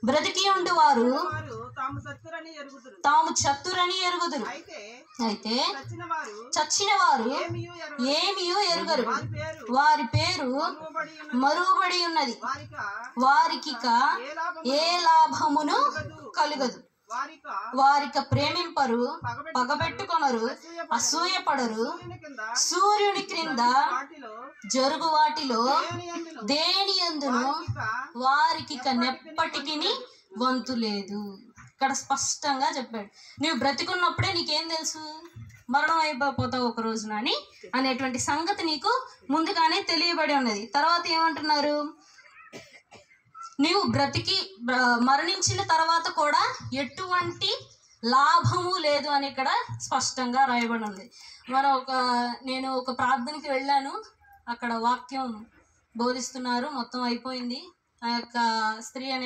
బ్రతికి ఉండు వారు తాము చతురని ఎరుగుదురు. అయితే చచ్చిన వారు ఏమియో ఎరుగరు. వారి పేరు మరువబడి ఉన్నది. వారికి ఏ లాభమును కలుగదు. వారిక ప్రేమింపరు, పగబెట్టుకొనరు, అసూయపడరు. సూర్యుని క్రింద జరుగు వాటిలో దేని యందును వారికి నెప్పటికి వంతు లేదు. ఇక్కడ స్పష్టంగా చెప్పాడు. నువ్వు బ్రతికున్నప్పుడే నీకేం తెలుసు, మరణం అయిపోతావు ఒక రోజున అనేటువంటి సంగతి నీకు ముందుగానే తెలియబడి ఉన్నది. తర్వాత ఏమంటున్నారు, నీవు మరణించిన తర్వాత కూడా ఎటువంటి లాభము లేదు అని ఇక్కడ స్పష్టంగా రాయబడి ఉంది. నేను ఒక ప్రార్థనకి వెళ్ళాను. అక్కడ వాక్యం బోధిస్తున్నారు, మొత్తం అయిపోయింది. ఆ యొక్క స్త్రీ అనే